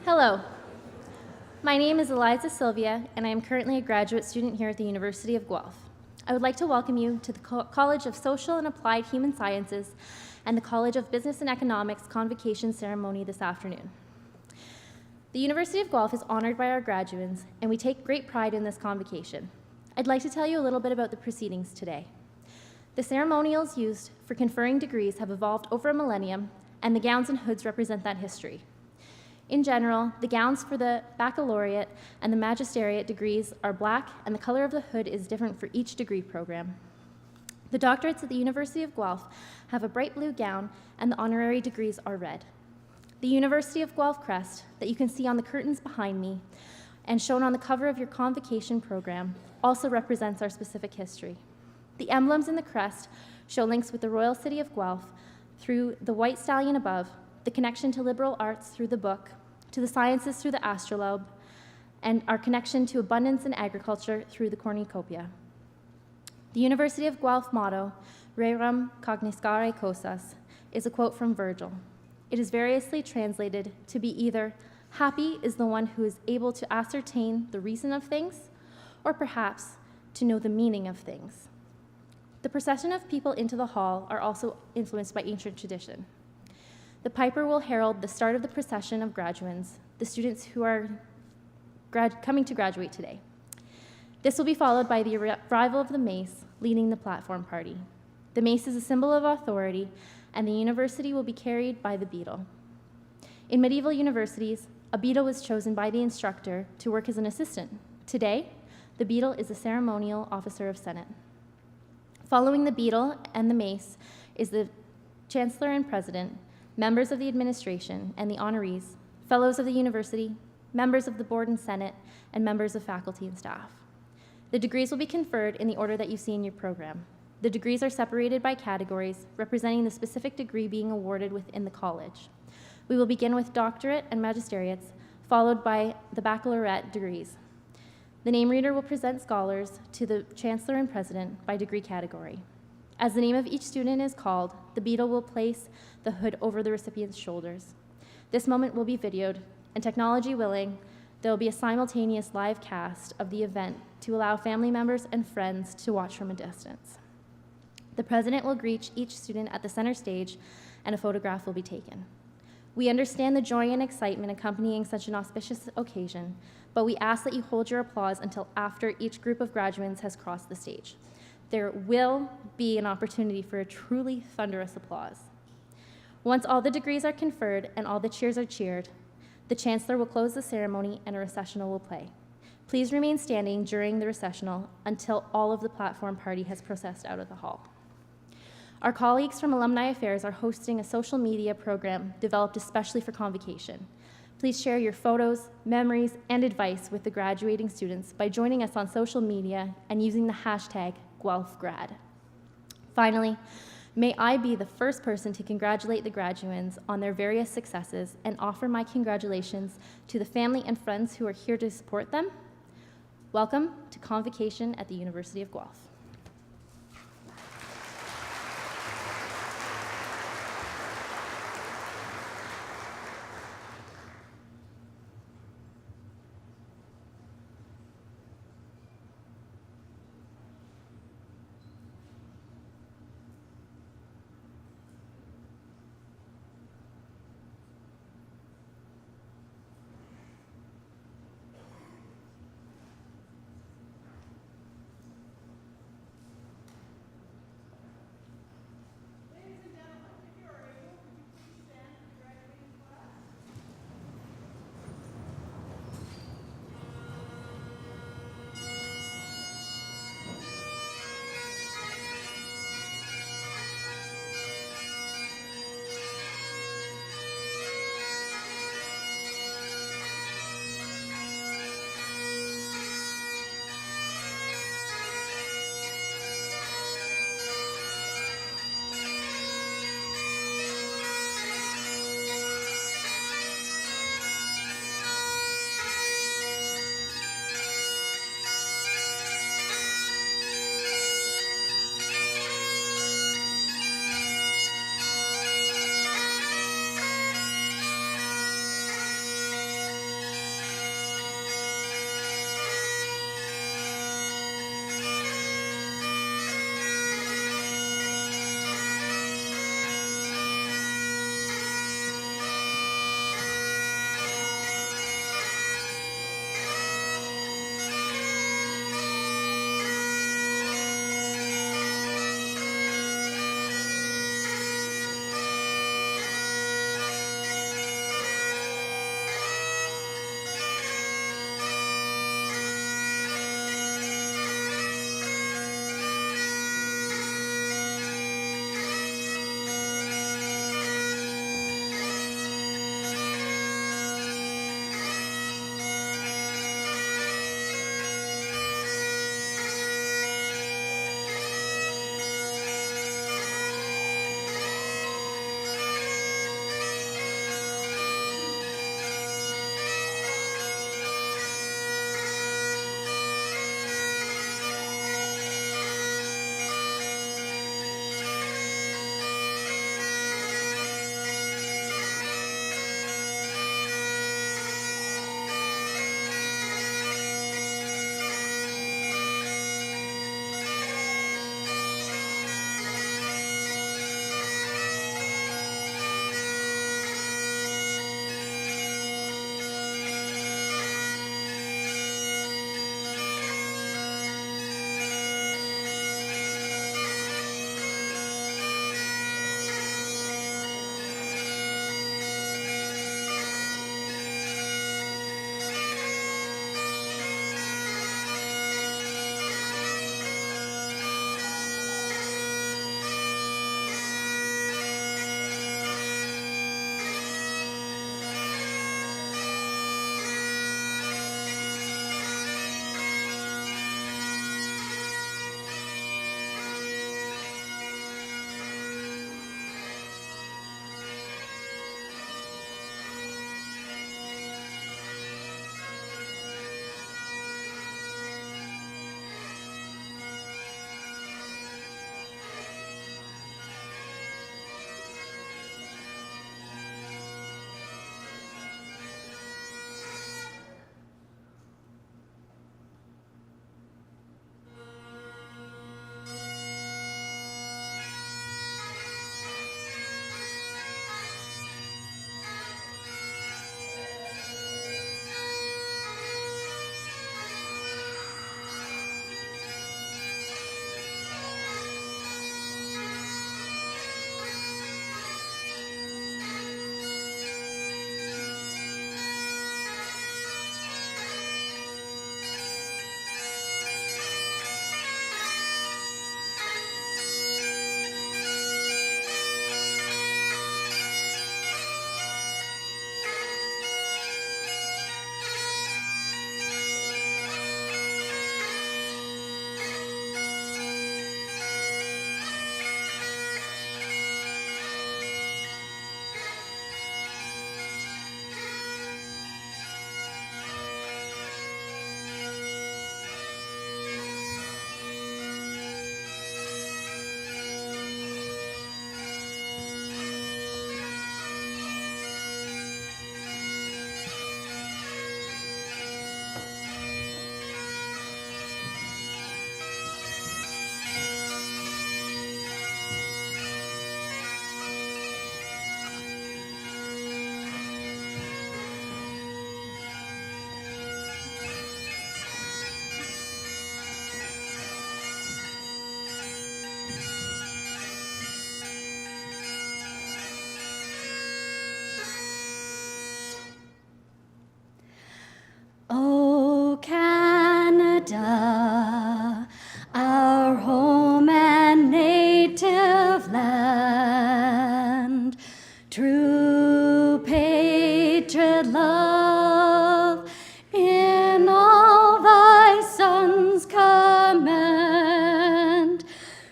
Hello, my name is Eliza Sylvia, and I am currently a graduate student here at the University of Guelph. I would like to welcome you to the College of Social and Applied Human Sciences and the College of Business and Economics convocation ceremony this afternoon. The University of Guelph is honored by our graduates, and we take great pride in this convocation. I'd like to tell you a little bit about the proceedings today. The ceremonials used for conferring degrees have evolved over a millennium, and the gowns and hoods represent that history. In general, the gowns for the baccalaureate and the magisteriate degrees are black, and the color of the hood is different for each degree program. The doctorates at the University of Guelph have a bright blue gown, and the honorary degrees are red. The University of Guelph crest that you can see on the curtains behind me and shown on the cover of your convocation program also represents our specific history. The emblems in the crest show links with the royal city of Guelph through the white stallion above, the connection to liberal arts through the book, to the sciences through the astrolabe, and our connection to abundance and agriculture through the cornucopia. The University of Guelph motto, Rerum cognoscere cosas, is a quote from Virgil. It is variously translated to be either, happy is the one who is able to ascertain the reason of things, or perhaps to know the meaning of things. The procession of people into the hall are also influenced by ancient tradition. The piper will herald the start of the procession of graduands, the students who are coming to graduate today. This will be followed by the arrival of the mace leading the platform party. The mace is a symbol of authority, and the university will be carried by the beadle. In medieval universities, a beadle was chosen by the instructor to work as an assistant. Today, the beadle is a ceremonial officer of Senate. Following the beadle and the mace is the chancellor and president, members of the administration and the honorees, fellows of the university, members of the board and senate, and members of faculty and staff. The degrees will be conferred in the order that you see in your program. The degrees are separated by categories, representing the specific degree being awarded within the college. We will begin with doctorate and magisteriates, followed by the baccalaureate degrees. The name reader will present scholars to the chancellor and president by degree category. As the name of each student is called, the beadle will place the hood over the recipient's shoulders. This moment will be videoed, and technology willing, there will be a simultaneous live cast of the event to allow family members and friends to watch from a distance. The president will greet each student at the center stage, and a photograph will be taken. We understand the joy and excitement accompanying such an auspicious occasion, but we ask that you hold your applause until after each group of graduates has crossed the stage. There will be an opportunity for a truly thunderous applause. Once all the degrees are conferred and all the cheers are cheered, the chancellor will close the ceremony and a recessional will play. Please remain standing during the recessional until all of the platform party has processed out of the hall. Our colleagues from Alumni Affairs are hosting a social media program developed especially for convocation. Please share your photos, memories, and advice with the graduating students by joining us on social media and using the hashtag #GuelphGrad. Finally, may I be the first person to congratulate the graduands on their various successes and offer my congratulations to the family and friends who are here to support them. Welcome to Convocation at the University of Guelph.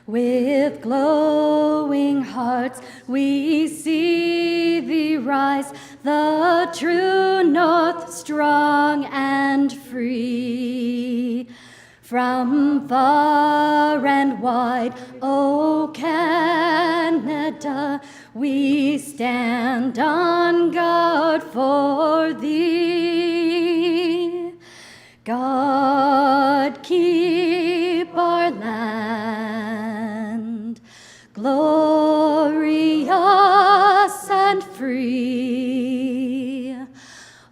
With glowing hearts we see thee rise, the true north, strong and free. From far and wide, O Canada, we stand on guard for thee. God keep our land glorious and free.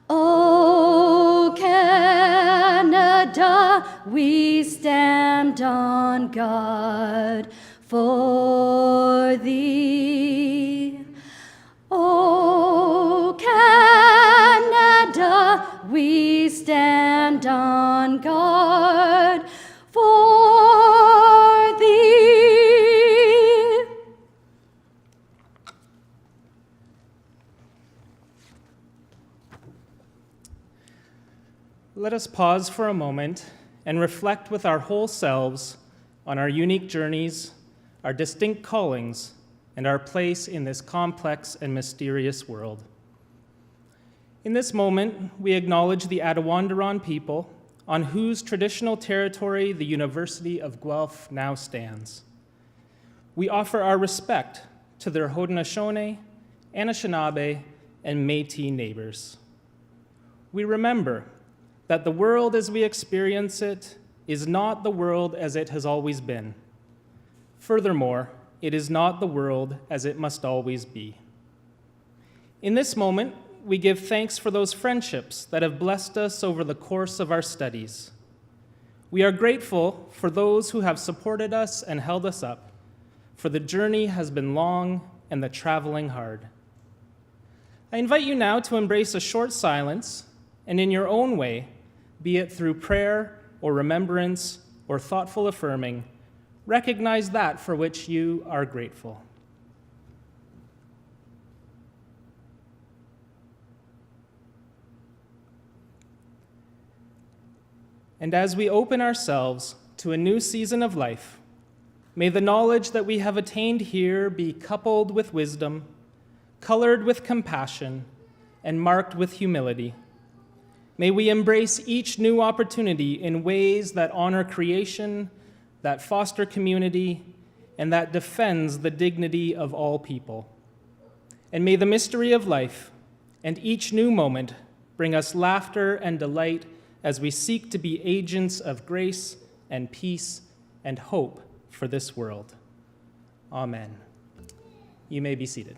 O Canada, we stand on guard for thee. O Canada, we stand on guard for thee. Let us pause for a moment and reflect with our whole selves on our unique journeys, our distinct callings, and our place in this complex and mysterious world. In this moment, we acknowledge the Attawandaron people on whose traditional territory the University of Guelph now stands. We offer our respect to their Haudenosaunee, Anishinaabe, and Métis neighbors. We remember that the world as we experience it is not the world as it has always been. Furthermore, it is not the world as it must always be. In this moment, we give thanks for those friendships that have blessed us over the course of our studies. We are grateful for those who have supported us and held us up, for the journey has been long and the traveling hard. I invite you now to embrace a short silence and in your own way, be it through prayer or remembrance or thoughtful affirming, recognize that for which you are grateful. And as we open ourselves to a new season of life, may the knowledge that we have attained here be coupled with wisdom, colored with compassion, and marked with humility. May we embrace each new opportunity in ways that honor creation, that foster community, and that defends the dignity of all people. And may the mystery of life and each new moment bring us laughter and delight as we seek to be agents of grace and peace and hope for this world. Amen. You may be seated.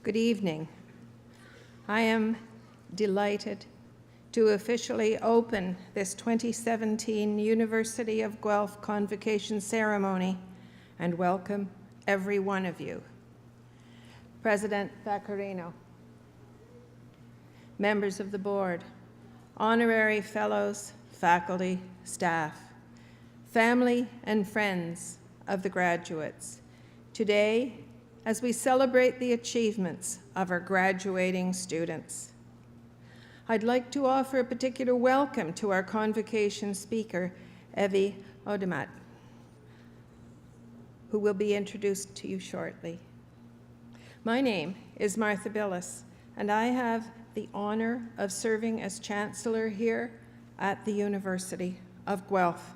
Good evening. I am delighted to officially open this 2017 University of Guelph Convocation ceremony and welcome every one of you. President Vaccarino, members of the board, honorary fellows, faculty, staff, family and friends of the graduates. Today, as we celebrate the achievements of our graduating students, I'd like to offer a particular welcome to our convocation speaker, Evie Odemat, who will be introduced to you shortly. My name is Martha Billis, and I have the honor of serving as Chancellor here at the University of Guelph.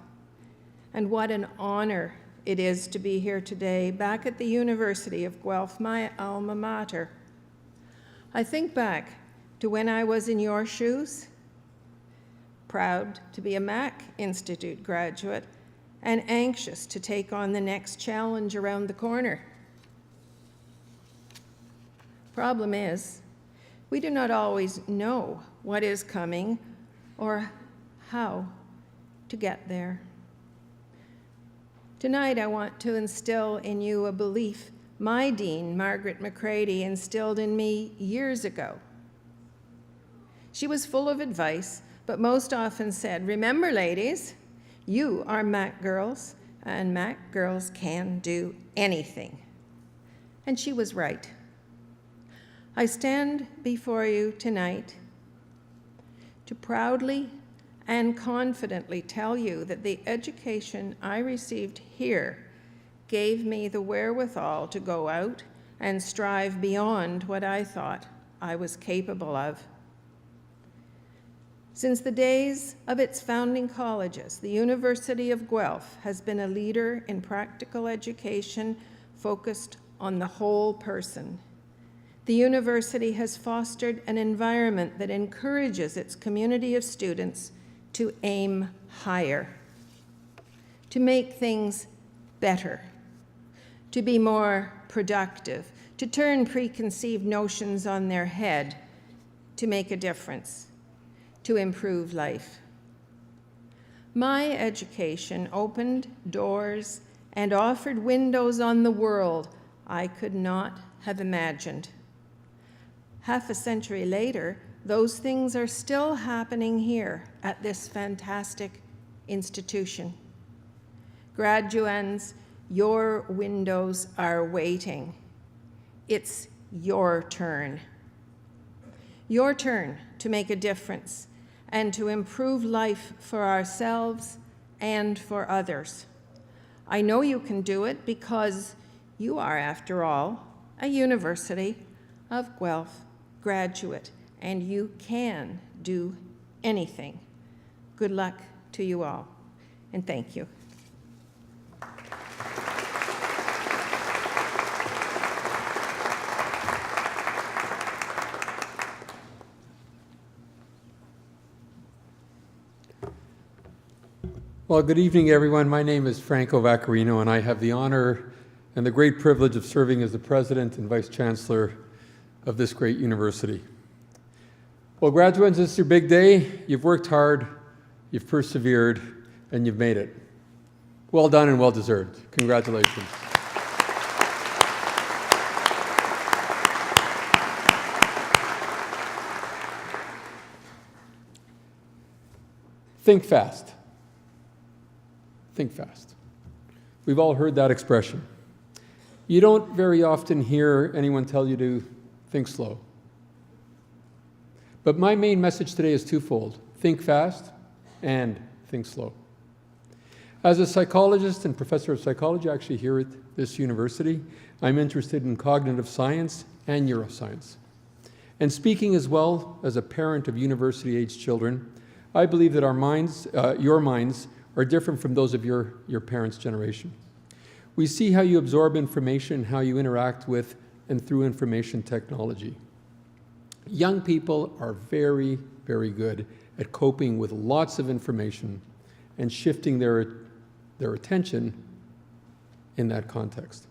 And what an honor it is to be here today, back at the University of Guelph, my alma mater. I think back to when I was in your shoes, proud to be a Mac Institute graduate and anxious to take on the next challenge around the corner. Problem is, we do not always know what is coming or how to get there. Tonight, I want to instill in you a belief my dean, Margaret McCready, instilled in me years ago. She was full of advice, but most often said, "Remember, ladies, you are MAC girls, and MAC girls can do anything." And she was right. I stand before you tonight to proudly and confidently tell you that the education I received here gave me the wherewithal to go out and strive beyond what I thought I was capable of. Since the days of its founding colleges, the University of Guelph has been a leader in practical education focused on the whole person. The university has fostered an environment that encourages its community of students to aim higher, to make things better, to be more productive, to turn preconceived notions on their head, to make a difference, to improve life. My education opened doors and offered windows on the world I could not have imagined. Half a century later, those things are still happening here at this fantastic institution. Graduands, your windows are waiting. It's your turn. Your turn to make a difference and to improve life for ourselves and for others. I know you can do it because you are, after all, a University of Guelph graduate, and you can do anything. Good luck to you all, and thank you. Well, good evening, everyone. My name is Franco Vaccarino, and I have the honor and the great privilege of serving as the President and Vice Chancellor of this great university. Well, graduates, this is your big day. You've worked hard, you've persevered, and you've made it. Well done and well deserved. Congratulations. Think fast. Think fast. We've all heard that expression. You don't very often hear anyone tell you to think slow. But my main message today is twofold: think fast and think slow. As a psychologist and professor of psychology actually here at this university, I'm interested in cognitive science and neuroscience. And speaking as well as a parent of university-aged children, I believe that our minds, your minds, are different from those of your parents' generation. We see how you absorb information, how you interact with and through information technology. Young people are very, very good at coping with lots of information and shifting their attention in that context.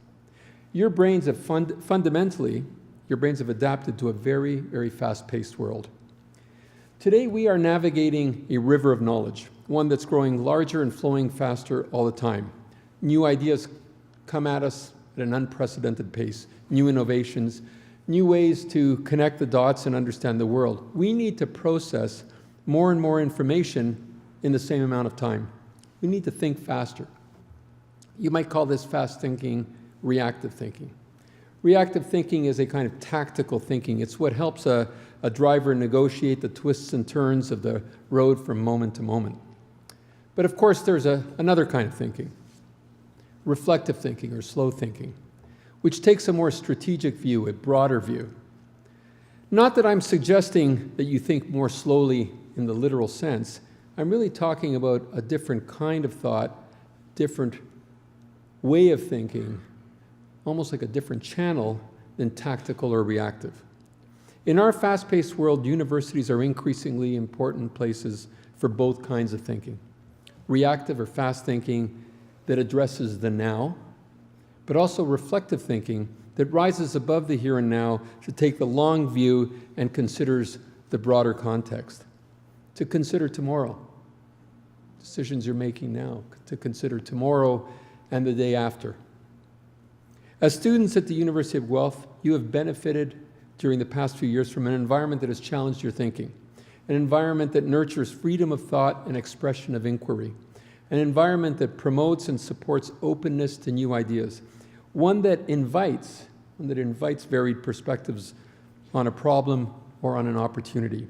Your brains have fundamentally, your brains have adapted to a very, very fast-paced world. Today we are navigating a river of knowledge, one that's growing larger and flowing faster all the time. New ideas come at us at an unprecedented pace, new innovations, new ways to connect the dots and understand the world. We need to process more and more information in the same amount of time. We need to think faster. You might call this fast thinking reactive thinking. Reactive thinking is a kind of tactical thinking. It's what helps a driver negotiate the twists and turns of the road from moment to moment. But of course, there's another kind of thinking, reflective thinking or slow thinking, which takes a more strategic view, a broader view. Not that I'm suggesting that you think more slowly in the literal sense. I'm really talking about a different kind of thought, different way of thinking, almost like a different channel than tactical or reactive. In our fast-paced world, universities are increasingly important places for both kinds of thinking. Reactive or fast thinking that addresses the now, but also reflective thinking that rises above the here and now to take the long view and considers the broader context. To consider tomorrow, decisions you're making now, to consider tomorrow and the day after. As students at the University of Guelph, you have benefited during the past few years from an environment that has challenged your thinking. an environment that nurtures freedom of thought and expression of inquiry, an environment that promotes and supports openness to new ideas, one that invites varied perspectives on a problem or on an opportunity.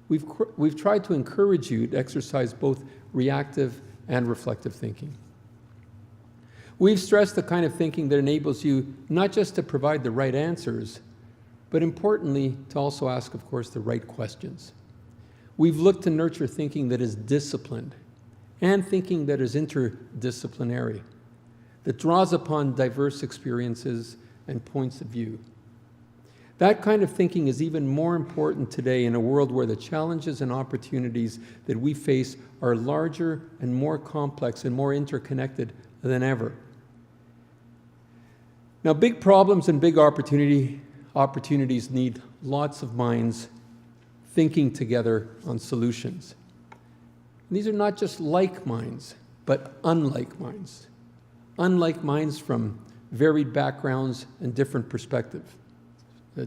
We've tried to encourage you to exercise both reactive and reflective thinking. We've stressed the kind of thinking that enables you not just to provide the right answers, but importantly, to also ask, of course, the right questions. We've looked to nurture thinking that is disciplined and thinking that is interdisciplinary, that draws upon diverse experiences and points of view. That kind of thinking is even more important today in a world where the challenges and opportunities that we face are larger and more complex and more interconnected than ever. Now, big problems and big opportunities need lots of minds thinking together on solutions. And these are not just like minds, but unlike minds. Unlike minds from varied backgrounds and different perspectives. You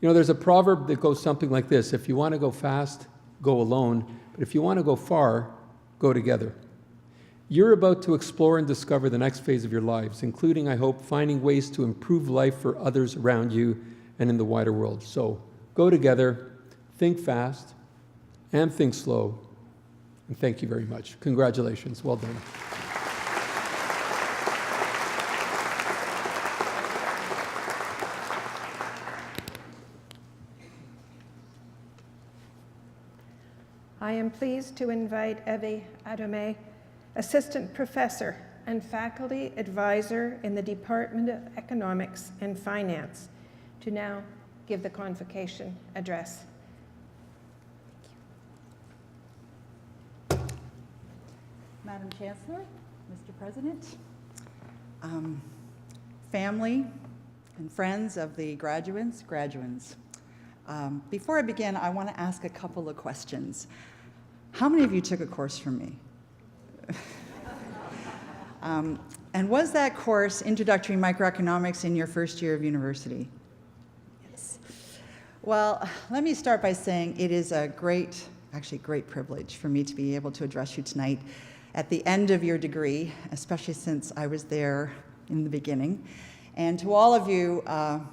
know, there's a proverb that goes something like this: if you want to go fast, go alone, but if you want to go far, go together. You're about to explore and discover the next phase of your lives, including, I hope, finding ways to improve life for others around you and in the wider world. So go together, think fast, and think slow. And thank you very much. Congratulations. Well done. I am pleased to invite Eve Adome, Assistant Professor and Faculty Advisor in the Department of Economics and Finance, to now give the convocation address. Madam Chancellor, Mr. President, family and friends of the graduands. Before I begin, I want to ask a couple of questions. How many of you took a course from me? And was that course, Introductory Microeconomics, in your first year of university? Yes. Well, let me start by saying it is a great privilege for me to be able to address you tonight at the end of your degree, especially since I was there in the beginning. And to all of you,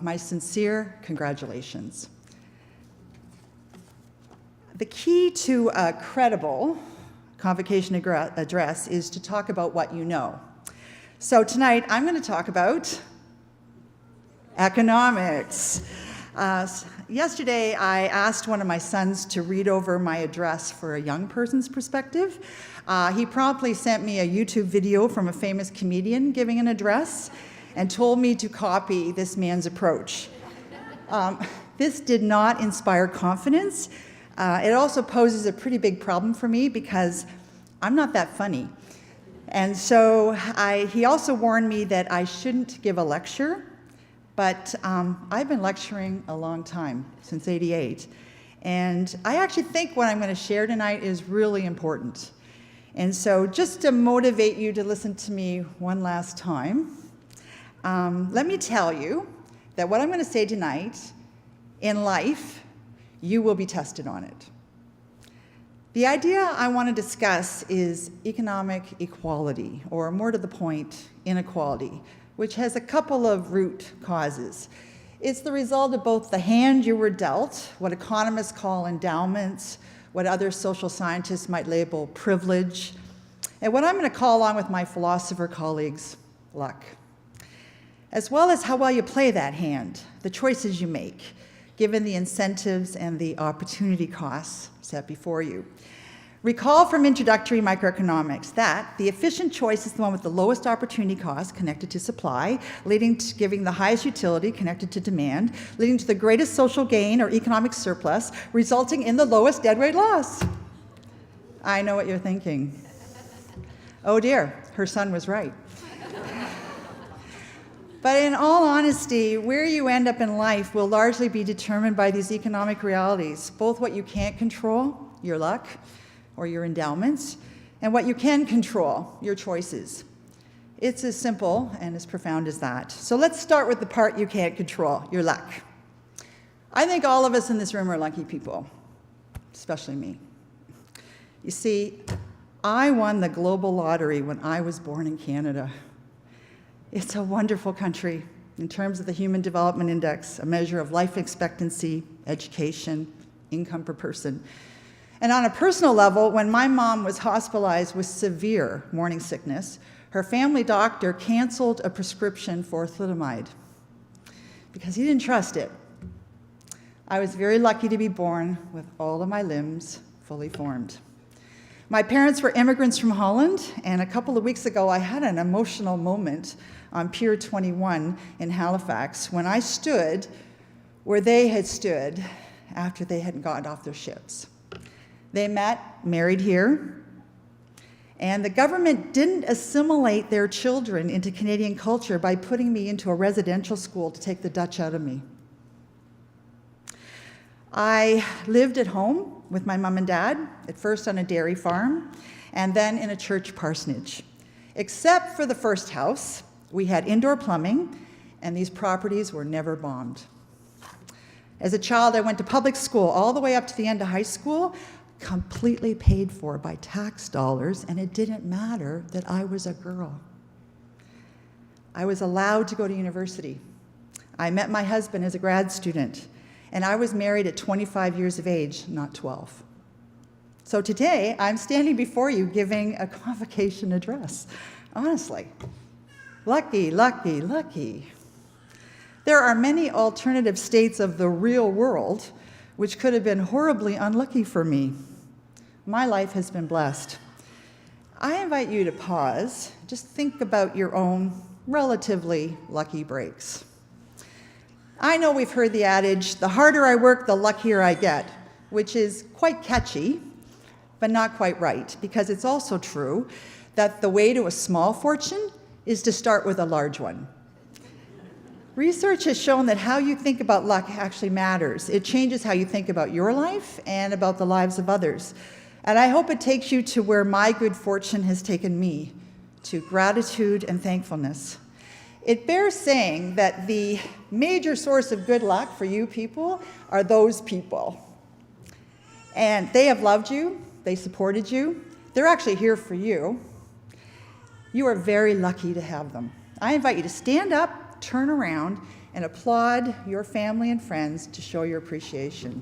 my sincere congratulations. The key to a credible convocation address is to talk about what you know. So tonight, I'm going to talk about economics. Yesterday, I asked one of my sons to read over my address for a young person's perspective. He promptly sent me a YouTube video from a famous comedian giving an address and told me to copy this man's approach. This did not inspire confidence. It also poses a pretty big problem for me because I'm not that funny. And so he also warned me that I shouldn't give a lecture, but I've been lecturing a long time, since '88. And I actually think what I'm going to share tonight is really important. And so just to motivate you to listen to me one last time, let me tell you that what I'm going to say tonight, in life, you will be tested on it. The idea I want to discuss is economic equality, or more to the point, inequality, which has a couple of root causes. It's the result of both the hand you were dealt, what economists call endowments, what other social scientists might label privilege, and what I'm going to call, along with my philosopher colleagues, luck, as well as how well you play that hand, the choices you make, given the incentives and the opportunity costs set before you. Recall from introductory microeconomics that the efficient choice is the one with the lowest opportunity cost connected to supply, leading to giving the highest utility connected to demand, leading to the greatest social gain or economic surplus, resulting in the lowest dead weight loss. I know what you're thinking. Oh dear, her son was right. But in all honesty, where you end up in life will largely be determined by these economic realities, both what you can't control, your luck, or your endowments, and what you can control, your choices. It's as simple and as profound as that. So let's start with the part you can't control, your luck. I think all of us in this room are lucky people. especially me. You see, I won the global lottery when I was born in Canada. It's a wonderful country in terms of the Human Development Index, a measure of life expectancy, education, income per person. And on a personal level, when my mom was hospitalized with severe morning sickness, her family doctor canceled a prescription for thalidomide because he didn't trust it. I was very lucky to be born with all of my limbs fully formed. My parents were immigrants from Holland, and a couple of weeks ago I had an emotional moment on Pier 21 in Halifax when I stood where they had stood after they had gotten off their ships. They met, married here, and the government didn't assimilate their children into Canadian culture by putting me into a residential school to take the Dutch out of me. I lived at home with my mom and dad, at first on a dairy farm, and then in a church parsonage. Except for the first house, we had indoor plumbing, and these properties were never bombed. As a child, I went to public school all the way up to the end of high school, completely paid for by tax dollars, and it didn't matter that I was a girl. I was allowed to go to university. I met my husband as a grad student, and I was married at 25 years of age, not 12. So today, I'm standing before you giving a convocation address. Honestly, lucky, lucky, lucky. There are many alternative states of the real world which could have been horribly unlucky for me. My life has been blessed. I invite you to pause, just think about your own relatively lucky breaks. I know we've heard the adage, the harder I work, the luckier I get, which is quite catchy, but not quite right, because it's also true that the way to a small fortune is to start with a large one. Research has shown that how you think about luck actually matters. It changes how you think about your life and about the lives of others. And I hope it takes you to where my good fortune has taken me, to gratitude and thankfulness. It bears saying that the major source of good luck for you people are those people. And they have loved you, they supported you, they're actually here for you. You are very lucky to have them. I invite you to stand up, turn around, and applaud your family and friends to show your appreciation.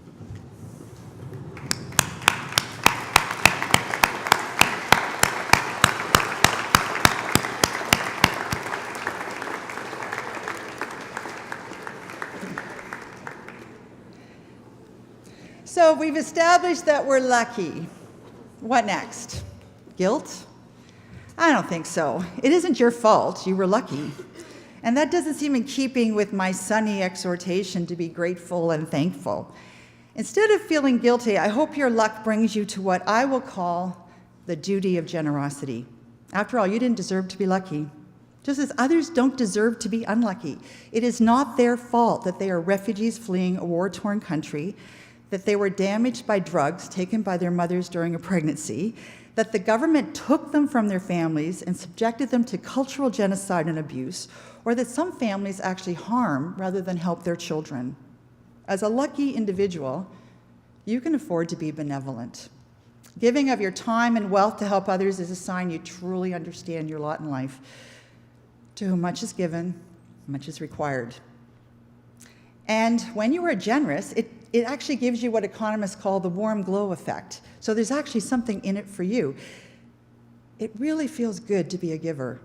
So we've established that we're lucky. What next? Guilt? I don't think so. It isn't your fault. You were lucky. And that doesn't seem in keeping with my sunny exhortation to be grateful and thankful. Instead of feeling guilty, I hope your luck brings you to what I will call the duty of generosity. After all, you didn't deserve to be lucky, just as others don't deserve to be unlucky. It is not their fault that they are refugees fleeing a war-torn country, that they were damaged by drugs taken by their mothers during a pregnancy, that the government took them from their families and subjected them to cultural genocide and abuse, or that some families actually harm rather than help their children. As a lucky individual, you can afford to be benevolent. Giving of your time and wealth to help others is a sign you truly understand your lot in life. To whom much is given, much is required. And when you are generous, it actually gives you what economists call the warm glow effect. So there's actually something in it for you. It really feels good to be a giver,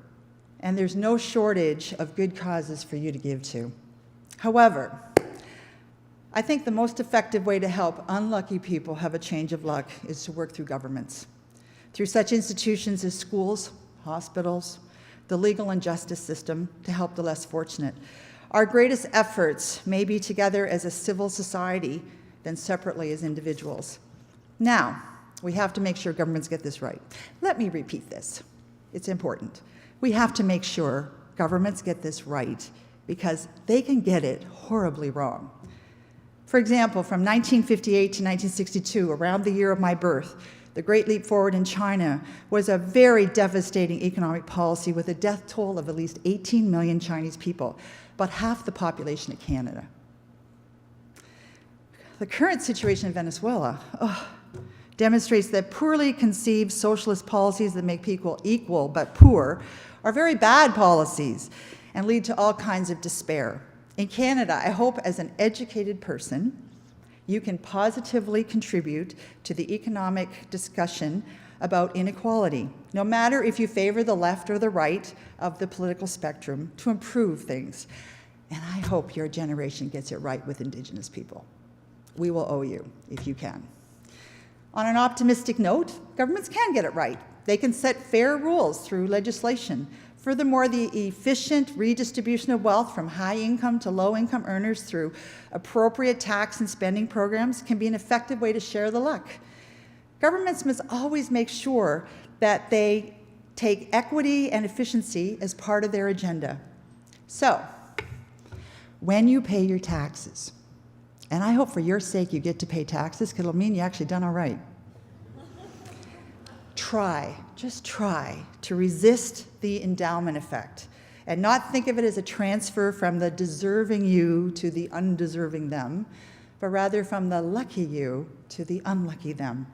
and there's no shortage of good causes for you to give to. However, I think the most effective way to help unlucky people have a change of luck is to work through governments, through such institutions as schools, hospitals, the legal and justice system to help the less fortunate. Our greatest efforts may be together as a civil society than separately as individuals. Now, we have to make sure governments get this right. Let me repeat this. It's important. We have to make sure governments get this right because they can get it horribly wrong. For example, from 1958 to 1962, around the year of my birth, the Great Leap Forward in China was a very devastating economic policy with a death toll of at least 18 million Chinese people, about half the population of Canada. The current situation in Venezuela demonstrates that poorly conceived socialist policies that make people equal but poor are very bad policies and lead to all kinds of despair. In Canada, I hope as an educated person, you can positively contribute to the economic discussion about inequality, no matter if you favor the left or the right of the political spectrum, to improve things. And I hope your generation gets it right with Indigenous people. We will owe you if you can. On an optimistic note, governments can get it right. They can set fair rules through legislation. Furthermore, the efficient redistribution of wealth from high-income to low-income earners through appropriate tax and spending programs can be an effective way to share the luck. Governments must always make sure that they take equity and efficiency as part of their agenda. So, when you pay your taxes, and I hope for your sake you get to pay taxes because it'll mean you actually done all right. Just try to resist the endowment effect and not think of it as a transfer from the deserving you to the undeserving them, but rather from the lucky you to the unlucky them.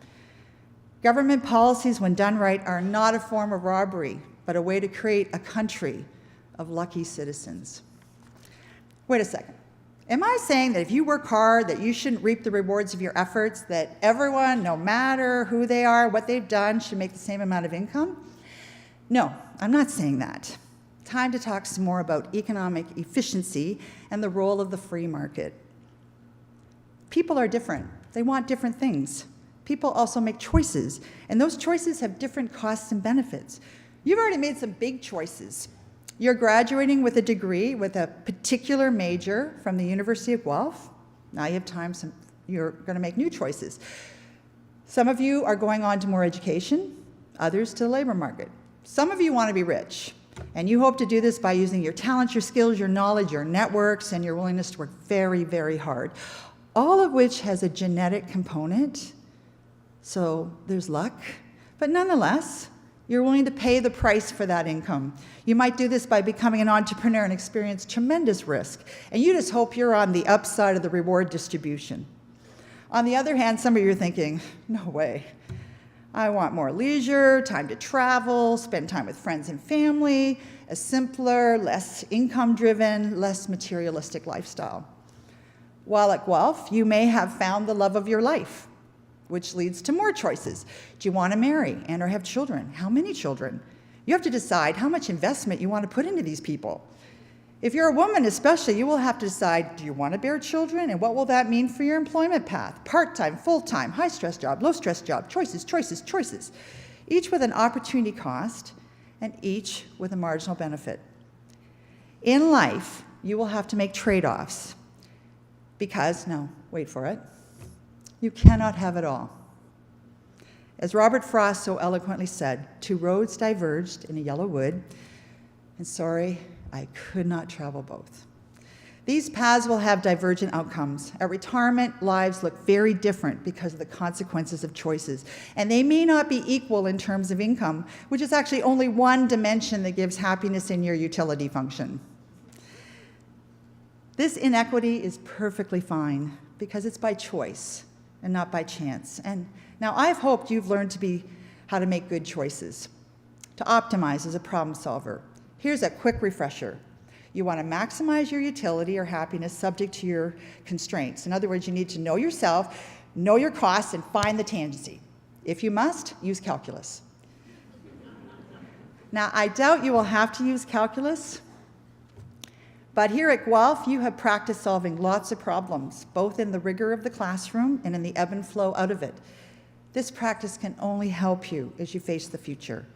Government policies, when done right, are not a form of robbery, but a way to create a country of lucky citizens. Wait a second. Am I saying that if you work hard, that you shouldn't reap the rewards of your efforts, that everyone, no matter who they are, what they've done, should make the same amount of income? No, I'm not saying that. Time to talk some more about economic efficiency and the role of the free market. People are different. They want different things. People also make choices, and those choices have different costs and benefits. You've already made some big choices. You're graduating with a degree with a particular major from the University of Guelph. Now you have time, you're going to make new choices. Some of you are going on to more education, others to the labor market. Some of you want to be rich, and you hope to do this by using your talents, your skills, your knowledge, your networks, and your willingness to work very, very hard, all of which has a genetic component. So there's luck, but nonetheless, you're willing to pay the price for that income. You might do this by becoming an entrepreneur and experience tremendous risk, and you just hope you're on the upside of the reward distribution. On the other hand, some of you are thinking, no way. I want more leisure, time to travel, spend time with friends and family, a simpler, less income-driven, less materialistic lifestyle. While at Guelph, you may have found the love of your life, which leads to more choices. Do you want to marry and or have children? How many children? You have to decide how much investment you want to put into these people. If you're a woman especially, you will have to decide, do you want to bear children, and what will that mean for your employment path? Part-time, full-time, high-stress job, low-stress job, choices, choices, choices. Each with an opportunity cost and each with a marginal benefit. In life, you will have to make trade-offs because, no, wait for it, you cannot have it all. As Robert Frost so eloquently said, 2 roads diverged in a yellow wood, and sorry, I could not travel both. These paths will have divergent outcomes. At retirement, lives look very different because of the consequences of choices, and they may not be equal in terms of income, which is actually only one dimension that gives happiness in your utility function. This inequity is perfectly fine because it's by choice and not by chance. And now I've hoped you've learned how to make good choices, to optimize as a problem solver. Here's a quick refresher. You want to maximize your utility or happiness subject to your constraints. In other words, you need to know yourself, know your costs, and find the tangency. If you must, use calculus. Now, I doubt you will have to use calculus, but here at Guelph, you have practiced solving lots of problems, both in the rigor of the classroom and in the ebb and flow out of it. This practice can only help you as you face the future.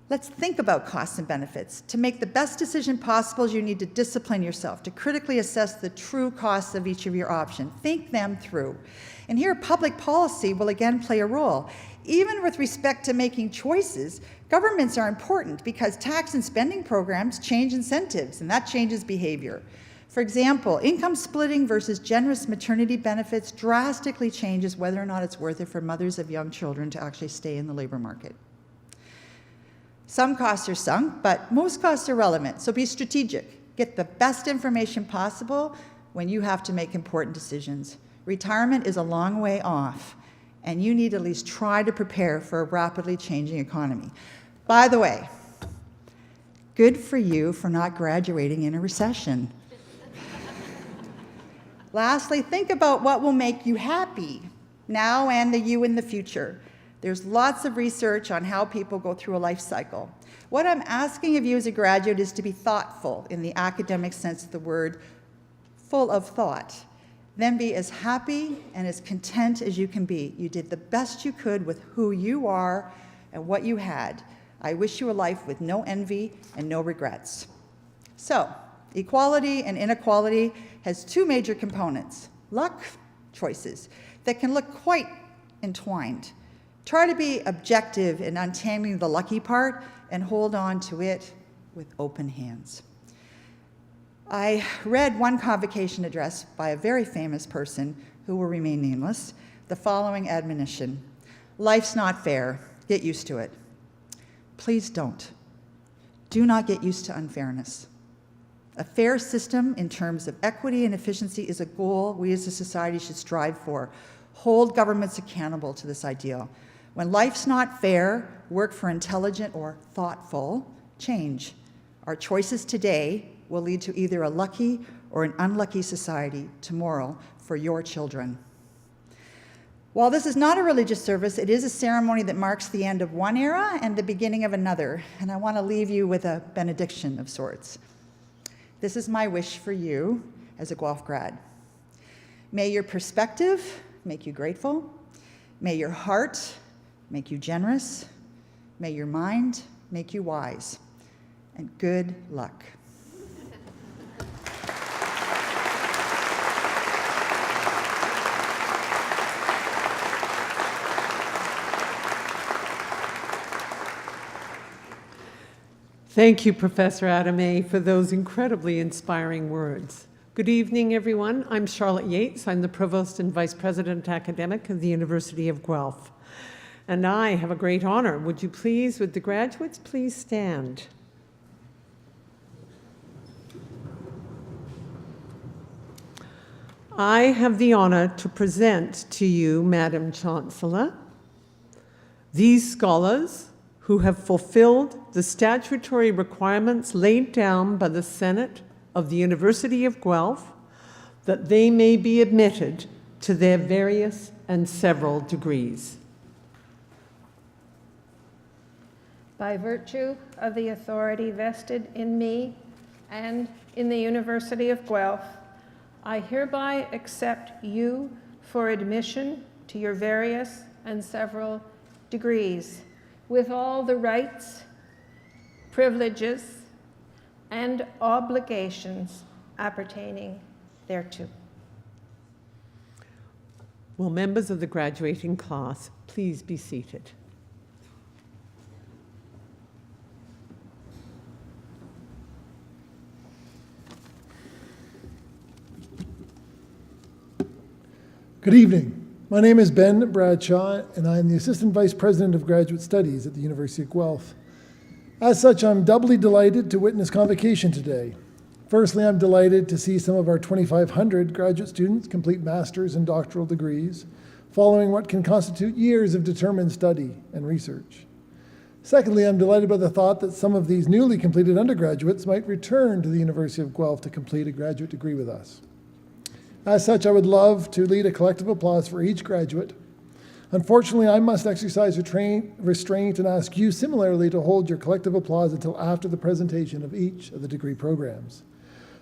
Let's think about costs and benefits. To make the best decision possible, you need to discipline yourself, to critically assess the true costs of each of your options. Think them through. And here, public policy will again play a role. Even with respect to making choices, governments are important because tax and spending programs change incentives, and that changes behavior. For example, income splitting versus generous maternity benefits drastically changes whether or not it's worth it for mothers of young children to actually stay in the labor market. Some costs are sunk, but most costs are relevant, so be strategic. Get the best information possible when you have to make important decisions. Retirement is a long way off, and you need to at least try to prepare for a rapidly changing economy. By the way, good for you for not graduating in a recession. Lastly, think about what will make you happy now and the you in the future. There's lots of research on how people go through a life cycle. What I'm asking of you as a graduate is to be thoughtful in the academic sense of the word, full of thought. Then be as happy and as content as you can be. You did the best you could with who you are and what you had. I wish you a life with no envy and no regrets. So, equality and inequality has two major components: luck, choices, that can look quite entwined. Try to be objective in untangling the lucky part and hold on to it with open hands. I read one convocation address by a very famous person who will remain nameless, the following admonition: life's not fair, get used to it. Please don't. Do not get used to unfairness. A fair system in terms of equity and efficiency is a goal we as a society should strive for. Hold governments accountable to this ideal. When life's not fair, work for intelligent or thoughtful change. Our choices today will lead to either a lucky or an unlucky society tomorrow for your children. While this is not a religious service, it is a ceremony that marks the end of one era and the beginning of another, and I want to leave you with a benediction of sorts. This is my wish for you as a Guelph grad. May your perspective make you grateful. May your heart make you generous. May your mind make you wise. And good luck. Thank you, Professor Adame, for those incredibly inspiring words. Good evening, everyone. I'm Charlotte Yates. I'm the Provost and Vice President Academic of the University of Guelph. And I have a great honor. Would you please, would the graduates please stand? I have the honor to present to you, Madam Chancellor, these scholars who have fulfilled the statutory requirements laid down by the Senate of the University of Guelph that they may be admitted to their various and several degrees. By virtue of the authority vested in me and in the University of Guelph, I hereby accept you for admission to your various and several degrees, with all the rights, privileges, and obligations appertaining thereto. Will members of the graduating class please be seated? Good evening. My name is Ben Bradshaw, and I am the Assistant Vice President of Graduate Studies at the University of Guelph. As such, I'm doubly delighted to witness convocation today. Firstly, I'm delighted to see some of our 2,500 graduate students complete master's and doctoral degrees, following what can constitute years of determined study and research. Secondly, I'm delighted by the thought that some of these newly completed undergraduates might return to the University of Guelph to complete a graduate degree with us. As such, I would love to lead a collective applause for each graduate. Unfortunately, I must exercise restraint and ask you similarly to hold your collective applause until after the presentation of each of the degree programs.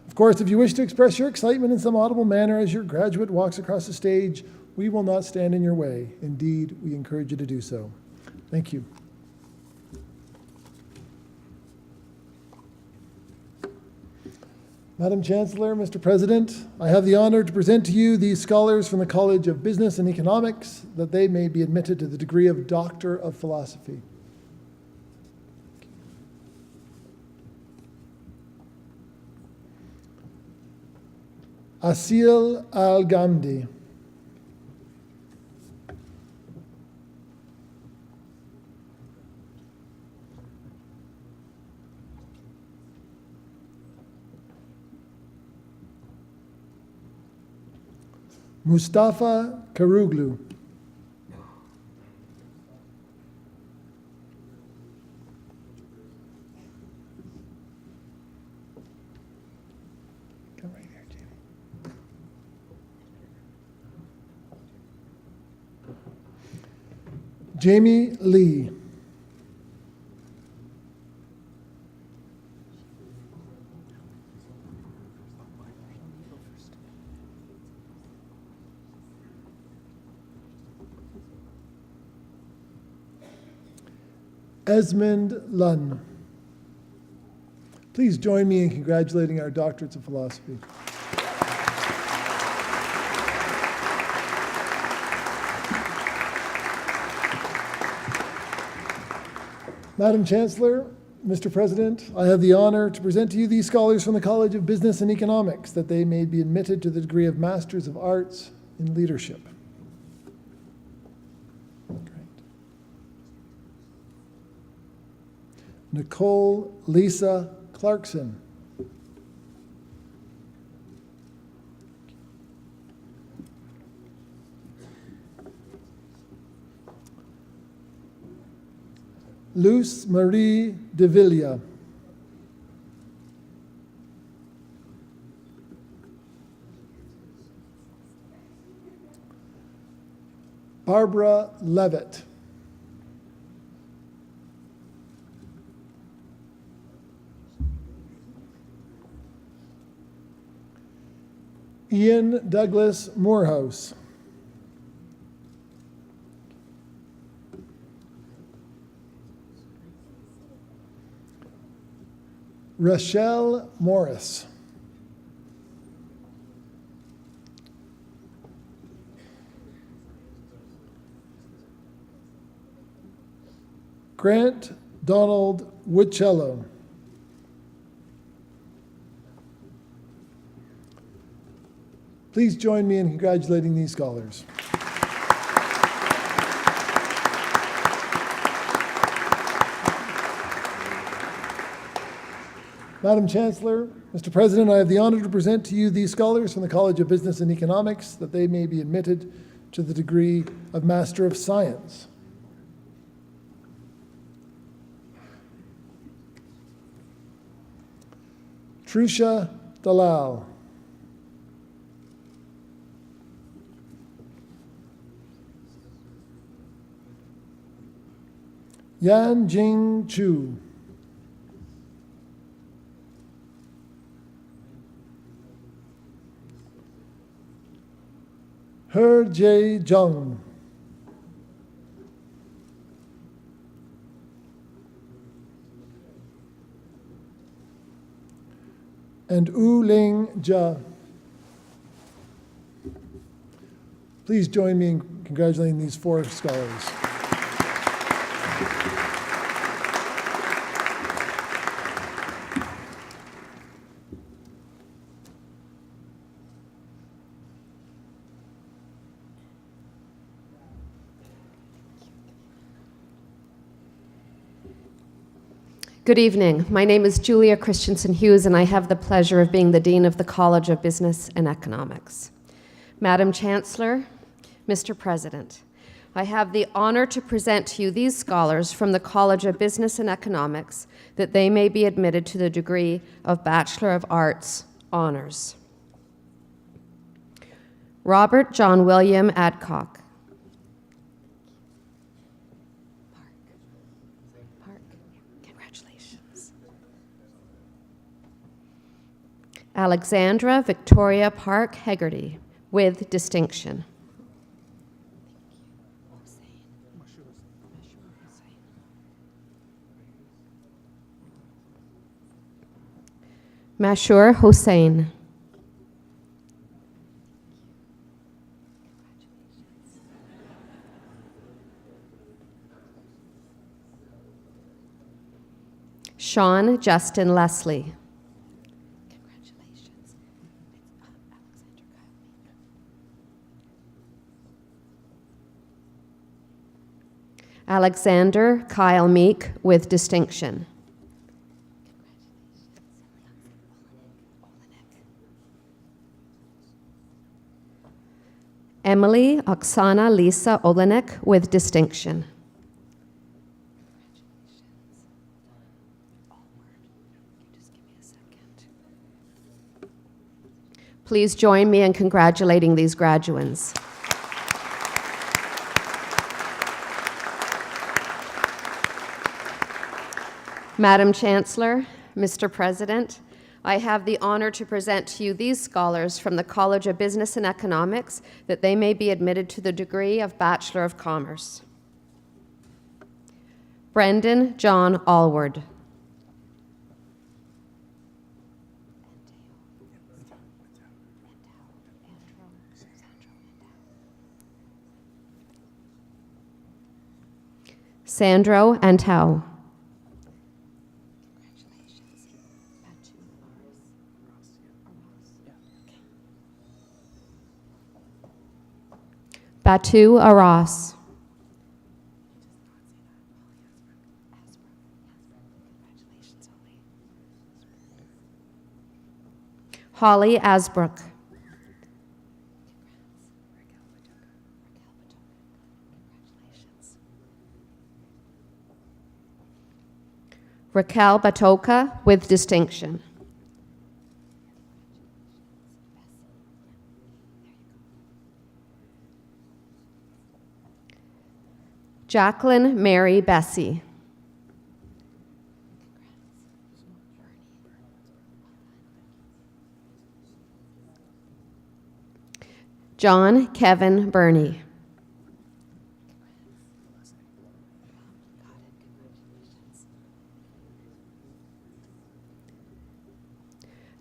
Of course, if you wish to express your excitement in some audible manner as your graduate walks across the stage, we will not stand in your way. Indeed, we encourage you to do so. Thank you. Madam Chancellor, Mr. President, I have the honor to present to you these scholars from the College of Business and Economics that they may be admitted to the degree of Doctor of Philosophy. Asil Al-Ghamdi. Mustafa Karuglu. Come right here, Jamie. Jamie Lee. Esmond Lunn. Please join me in congratulating our doctorates of philosophy. Madam Chancellor, Mr. President, I have the honor to present to you these scholars from the College of Business and Economics, that they may be admitted to the degree of Masters of Arts in Leadership. Nicole Lisa Clarkson. Luce Marie de Villa. Barbara Levitt. Ian Douglas Morehouse. Rochelle Morris. Grant Donald Woodcello. Please join me in congratulating these scholars. Madam Chancellor, Mr. President, I have the honor to present to you these scholars from the College of Business and Economics, that they may be admitted to the degree of Master of Science. Trusha Dalal. Yan Jing Chu. Her Jae Jung. And U Ling Jia. Please join me in congratulating these four scholars. Good evening. My name is Julia Christensen Hughes, and I have the pleasure of being the Dean of the College of Business and Economics. Madam Chancellor, Mr. President, I have the honor to present to you these scholars from the College of Business and Economics, that they may be admitted to the degree of Bachelor of Arts Honors. Robert John William Adcock. Alexandra Victoria Park Hegarty, with distinction. Mashur Hossain. Sean Justin Leslie. Alexander Kyle Meek, with distinction. Emily Oksana Lisa Olenek with distinction. Please join me in congratulating these graduands. Madam Chancellor, Mr. President, I have the honor to present to you these scholars from the College of Business and Economics that they may be admitted to the degree of Bachelor of Commerce. Brendan John Allward. Sandro Antau. Batu Aras. Holly Asbrook. Raquel Batoka with distinction. Jacqueline Mary Bessie. John Kevin Burney.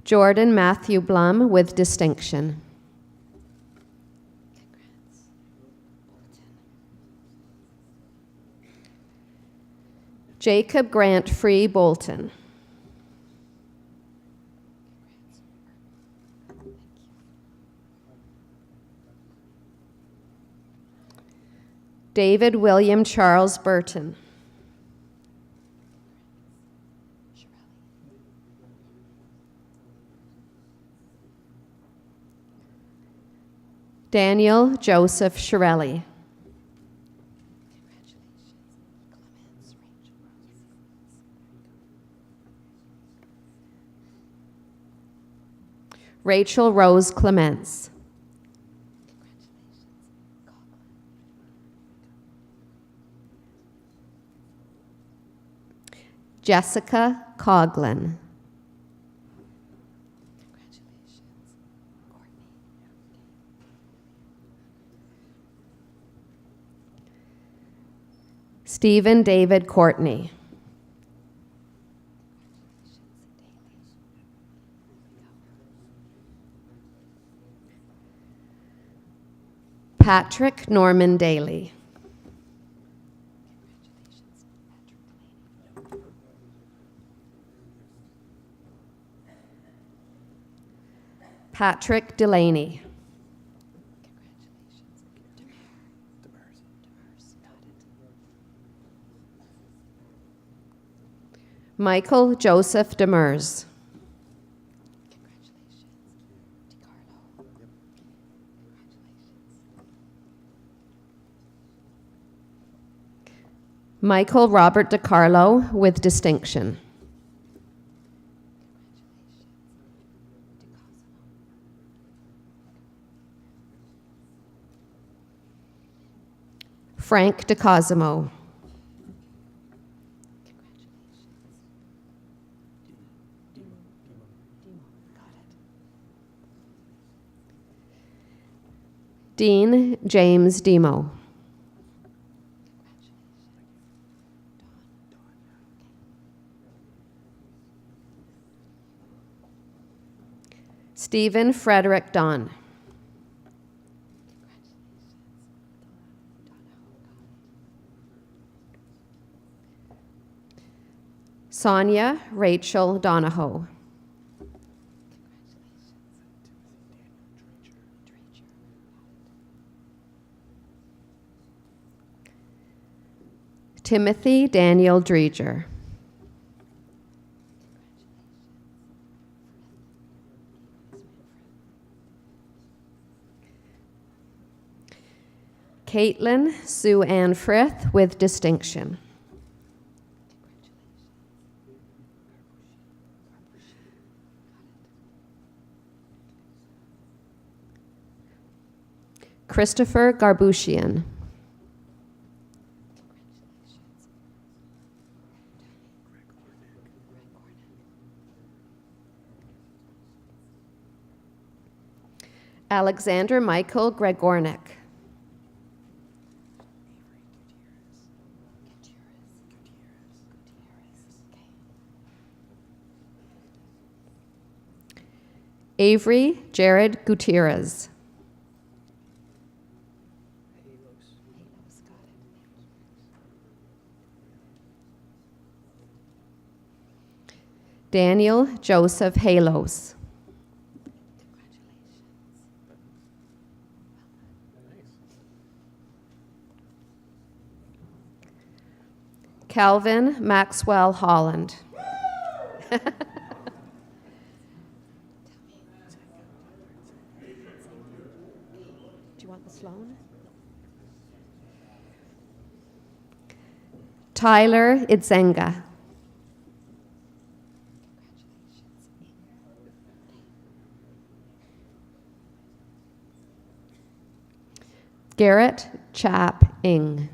Jordan Matthew Blum with distinction. Jacob Grant Free Bolton. David William Charles Burton. Daniel Joseph Shirelli. Rachel Rose Clements. Jessica Coughlin. Stephen David Courtney. Patrick Norman Daly. Patrick Delaney. Michael Joseph Demers. Michael Robert DiCarlo with distinction. Frank DeCosimo. Dean James Demo. Stephen Frederick Don. Sonia Rachel Donahoe. Timothy Daniel Dreger. Caitlin Sue Ann Frith with distinction. Christopher Garbushian. Alexander Michael Gregornik. Avery Jared Gutierrez. Daniel Joseph Halos. Calvin Maxwell Holland. Do you want the Sloan? Tyler Idzenga. Garrett Chap Ing.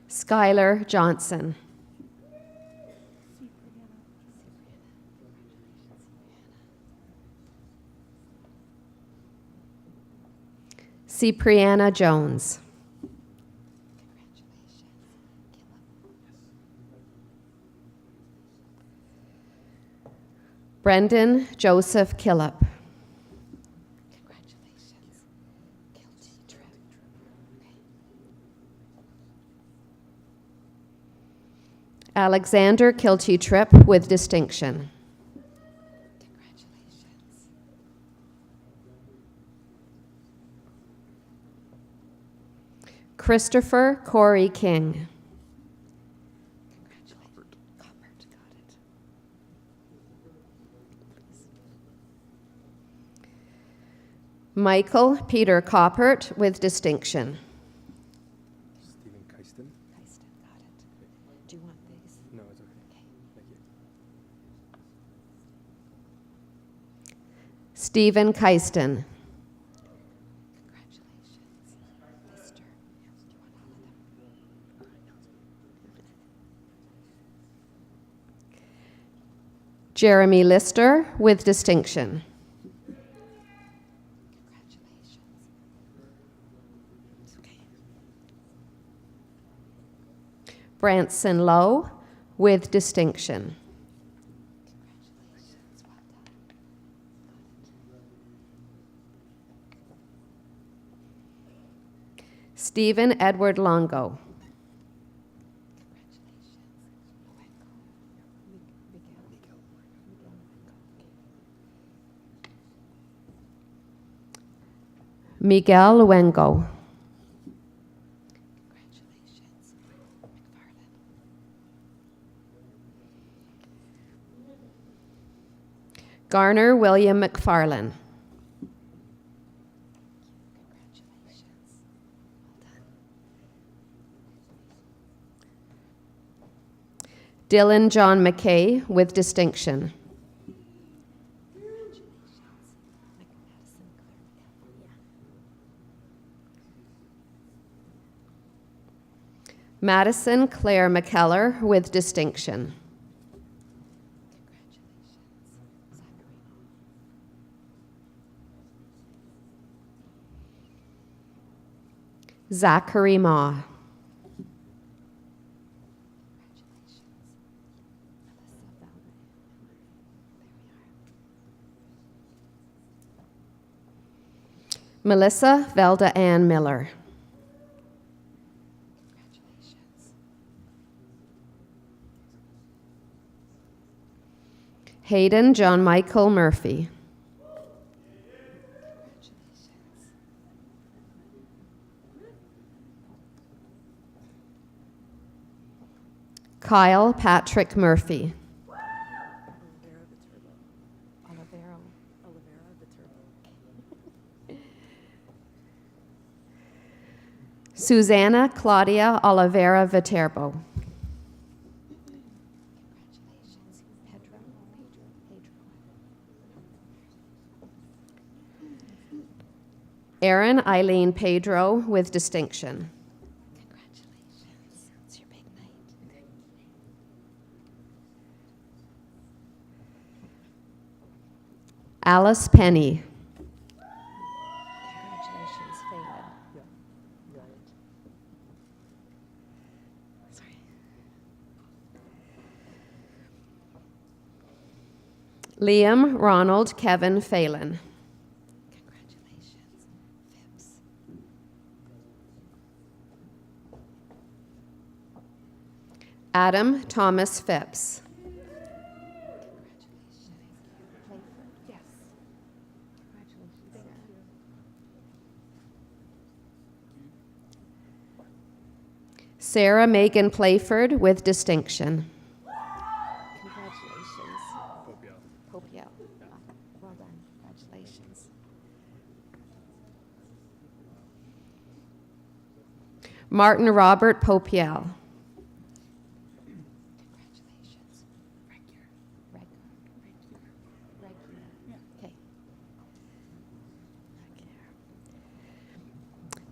Skylar Johnson. Cipriana Jones. Brendan Joseph Killip. Alexander Kilty Tripp with distinction. Christopher Corey King. Michael Peter Coppert with distinction. Stephen Keiston. Got it. Do you want these? No, it's okay. Thank you. Stephen Keiston. Congratulations, Mr. Do you want all of them? Jeremy Lister with distinction. Branson Lowe with distinction. Stephen Edward Longo. Miguel Luengo. Garner William McFarlane. Dylan John McKay with distinction. Madison Claire McKellar with distinction. Zachary Ma. Melissa Velda Ann Miller. Hayden John Michael Murphy. Kyle Patrick Murphy. Susanna Claudia Oliveira Viterbo. Erin Eileen Pedro with distinction. Congratulations. It's your big night. Alice Penny. Congratulations, Phelan. Sorry. Liam Ronald Kevin Phelan. Adam Thomas Phipps. Sarah Megan Playford with distinction. Congratulations. Popiel. Well done. Congratulations. Martin Robert Popiel.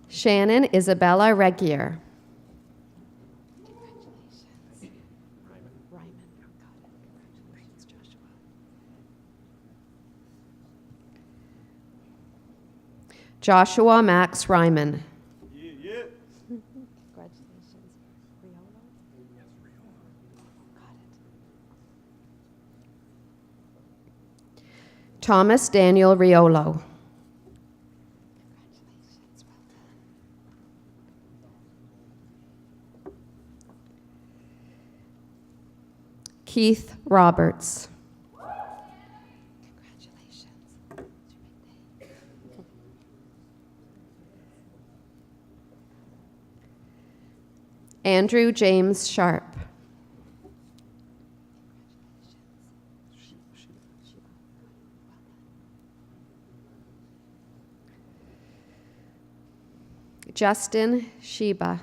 Shannon Isabella Regier. Congratulations. Ryman. Congratulations, Joshua. Joshua Max Ryman. Congratulations. Riolo? Yes, Riolo. Got it. Thomas Daniel Riolo. Keith Roberts. Congratulations. Andrew James Sharp. Justin Sheba.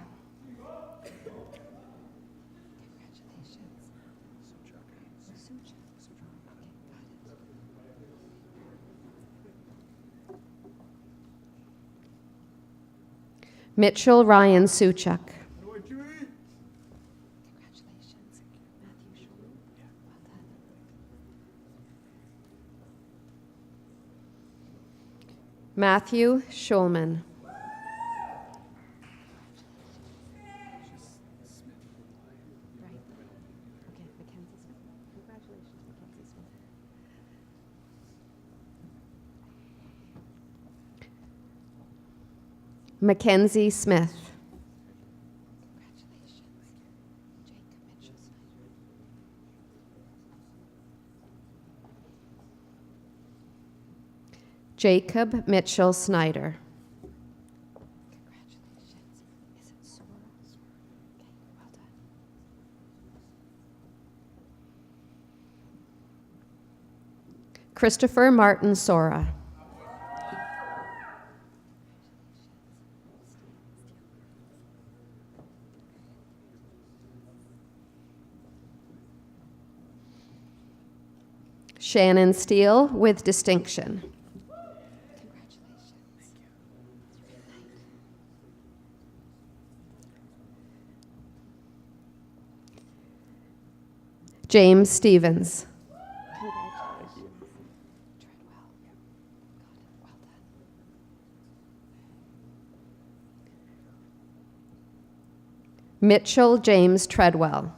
Mitchell Ryan Suchuk. Congratulations. Matthew Schulman. Well done. Matthew Schulman. Mackenzie Smith. Jacob Mitchell Snyder. Congratulations. Is it Sora? Okay, well done. Christopher Martin Sora. Shannon Steele with distinction. Congratulations. James Stevens. Congratulations. Treadwell. Got it. Well done. Mitchell James Treadwell.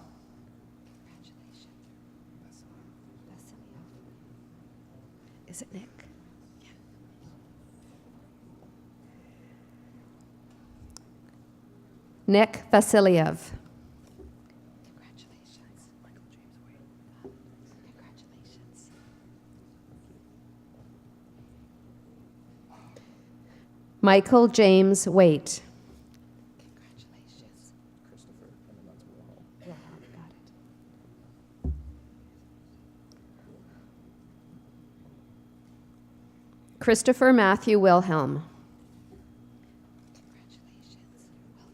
Is it Nick? Yeah. Nick Vasiliev. Congratulations. Michael James Wade. Congratulations. Michael James Waite. Congratulations. Christopher, and then that's Wilhelm. Wilhelm, got it. Christopher Matthew Wilhelm. Congratulations. Well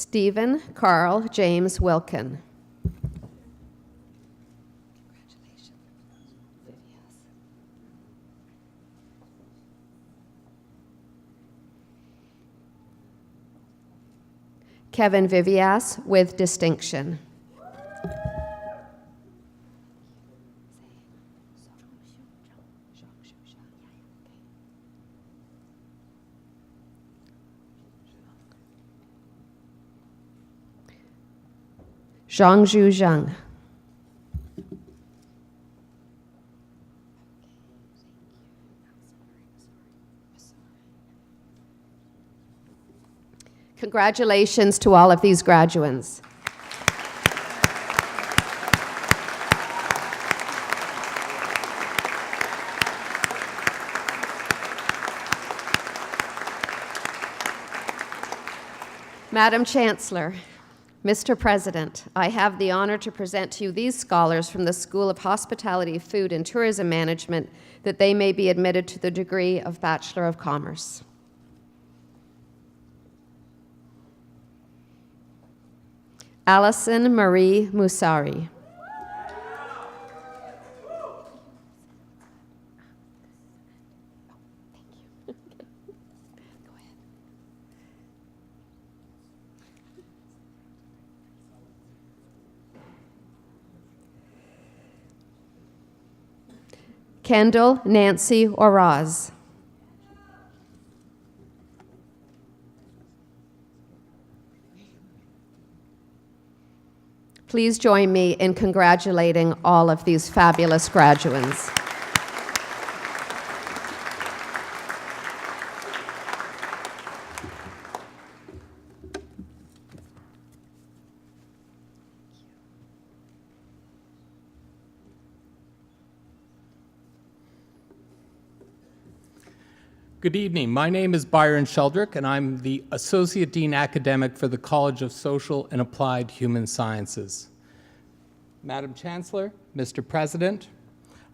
Stephen Carl James Wilkin. Kevin Vivias with distinction. Zhangzhu Zhang. Congratulations to all of these graduates. Madam Chancellor, Mr. President, I have the honor to present to you these scholars from the School of Hospitality, Food, and Tourism Management that they may be admitted to the degree of Bachelor of Commerce. Alison Marie Musari. Kendall Nancy Oraz. Please join me in congratulating all of these fabulous graduates. Good evening. My name is Byron Sheldrick, and I'm the Associate Dean Academic for the College of Social and Applied Human Sciences. Madam Chancellor, Mr. President,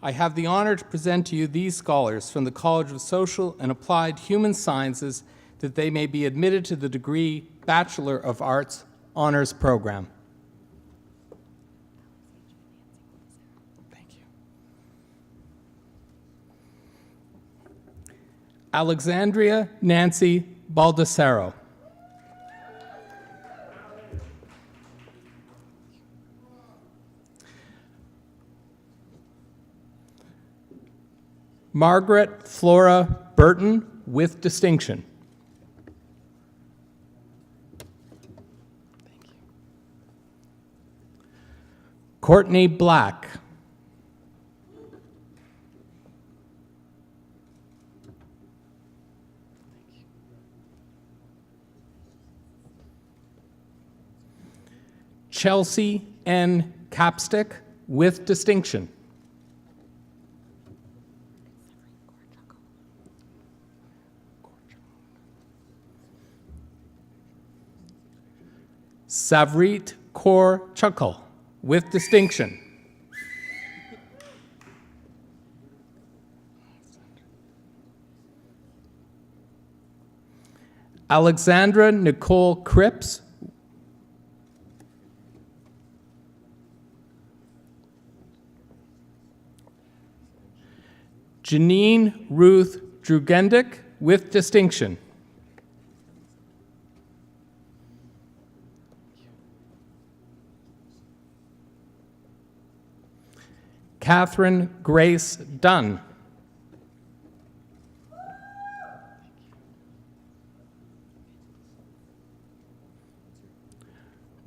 I have the honor to present to you these scholars from the College of Social and Applied Human Sciences that they may be admitted to the degree Bachelor of Arts Honors Program. Alexandria Nancy Baldessaro. Margaret Flora Burton with distinction. Thank you. Courtney Black. Chelsea N. Capstick with distinction. Savrit Kaur Chakal with distinction. Alexandra Nicole Cripps. Janine Ruth Drugendick with distinction. Catherine Grace Dunn.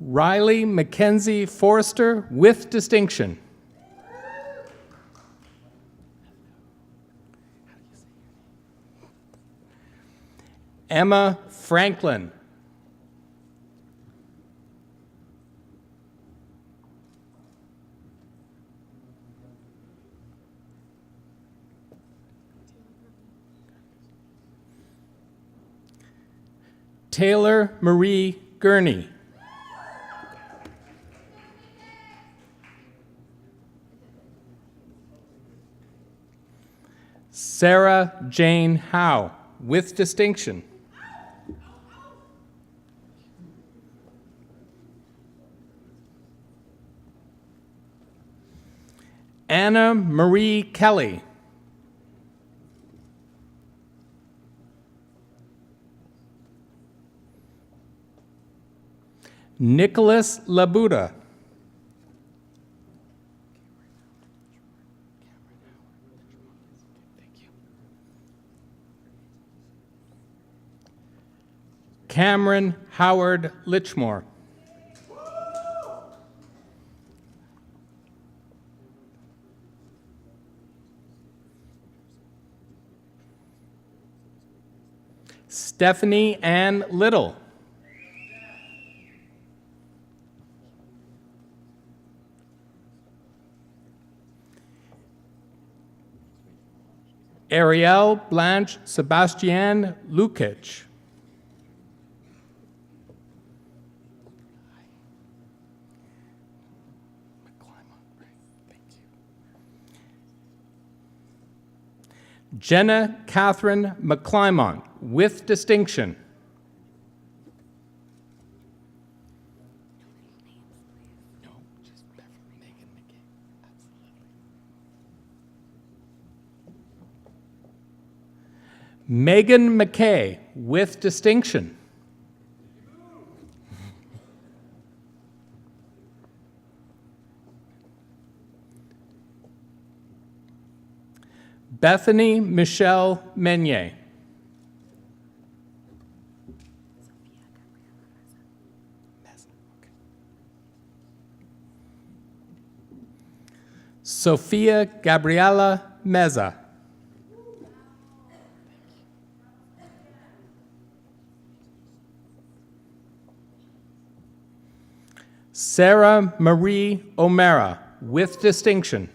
Riley Mackenzie Forrester with distinction. Emma Franklin. Taylor Marie Gurney. Sarah Jane Howe with distinction. Anna Marie Kelly. Nicholas Labuda. Cameron Howard Litchmore. Stephanie Ann Little. Ariel Blanche Sebastian Lukic. Jenna Catherine McClymont, with distinction. Megan McKay, with distinction. Bethany Michelle Meunier. Sophia Gabriela Meza. Sarah Marie O'Mara, with distinction.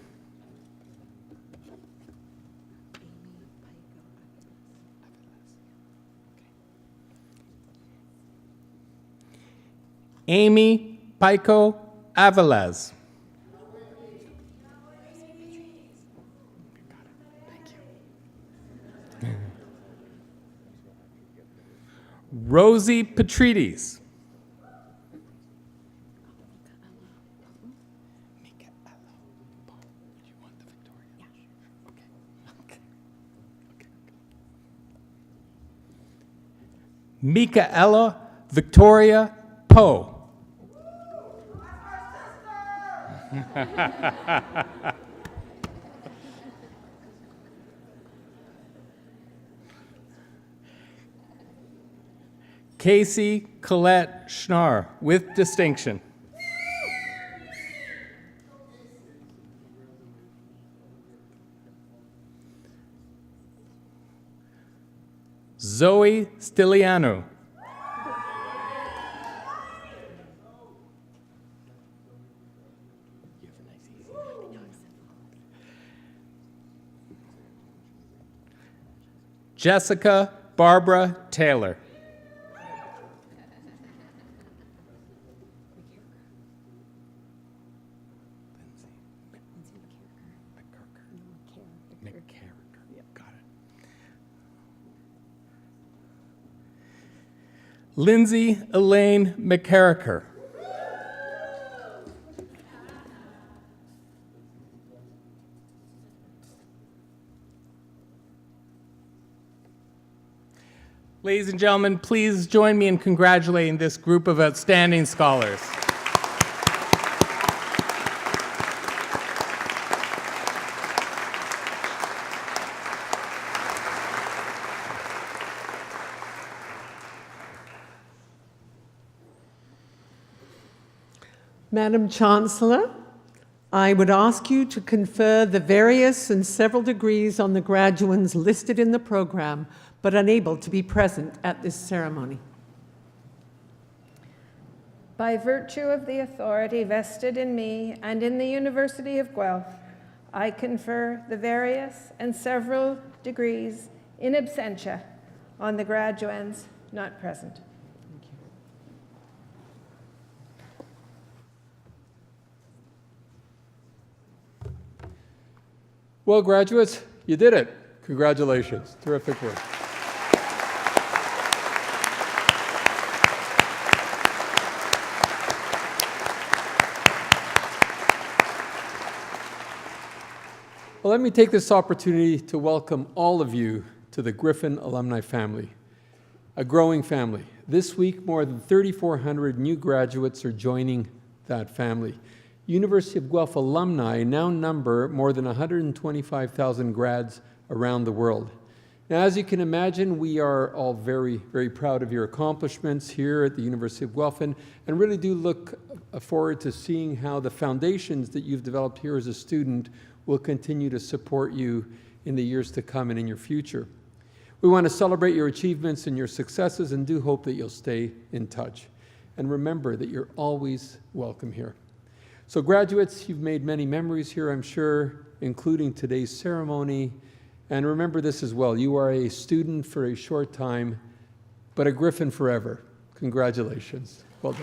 Amy Pico Avilés. Rosie Petrides. Micaela Victoria Poe. Casey Colette Schnarr, with distinction. Zoe Stiliano. Jessica Barbara Taylor. Lindsay Elaine McCarricker. Ladies and gentlemen, please join me in congratulating this group of outstanding scholars. Madam Chancellor, I would ask you to confer the various and several degrees on the graduands listed in the program, but unable to be present at this ceremony. By virtue of the authority vested in me and in the University of Guelph, I confer the various and several degrees in absentia on the graduands not present. Well, graduates, you did it. Congratulations. Terrific work. Well, let me take this opportunity to welcome all of you to the Griffin alumni family, a growing family. This week, more than 3,400 new graduates are joining that family. University of Guelph alumni now number more than 125,000 grads around the world. Now, as you can imagine, we are all very, very proud of your accomplishments here at the University of Guelph, and really do look forward to seeing how the foundations that you've developed here as a student will continue to support you in the years to come and in your future. We want to celebrate your achievements and your successes, and do hope that you'll stay in touch. And remember that you're always welcome here. So graduates, you've made many memories here, I'm sure, including today's ceremony. And remember this as well, you are a student for a short time, but a Griffin forever. Congratulations. Well done.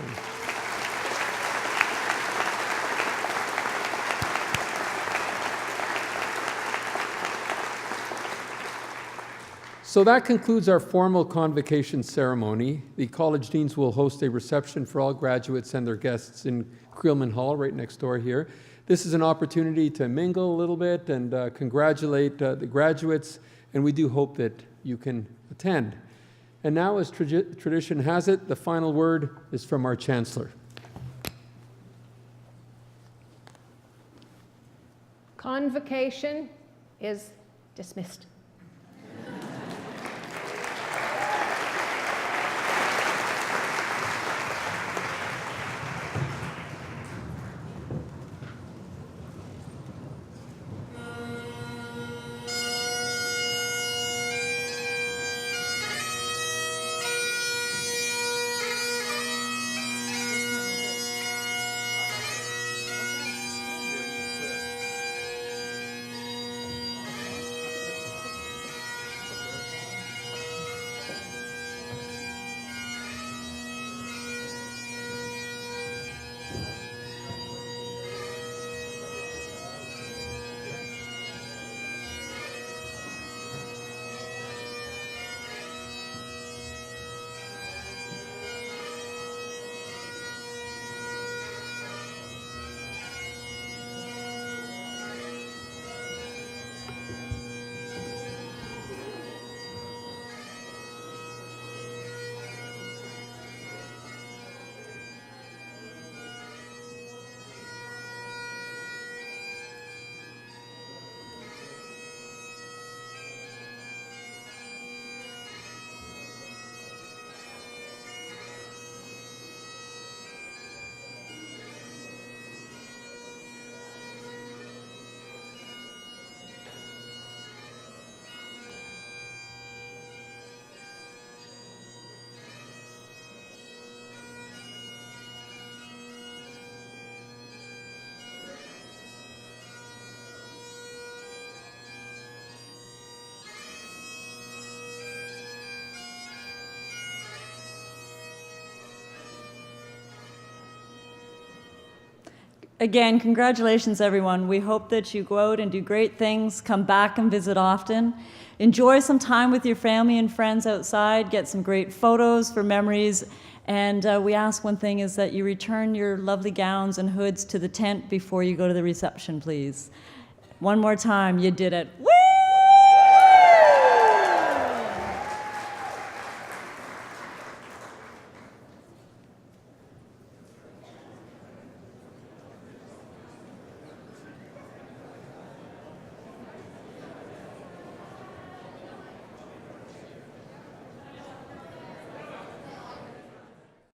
So that concludes our formal convocation ceremony. The college deans will host a reception for all graduates and their guests in Creelman Hall, right next door here. This is an opportunity to mingle a little bit and congratulate the graduates, and we do hope that you can attend. And now, as tradition has it, the final word is from our Chancellor. Convocation is dismissed. Again, congratulations, everyone. We hope that you go out and do great things, come back and visit often. Enjoy some time with your family and friends outside, get some great photos for memories, and we ask one thing is that you return your lovely gowns and hoods to the tent before you go to the reception, please. One more time, you did it. Woo!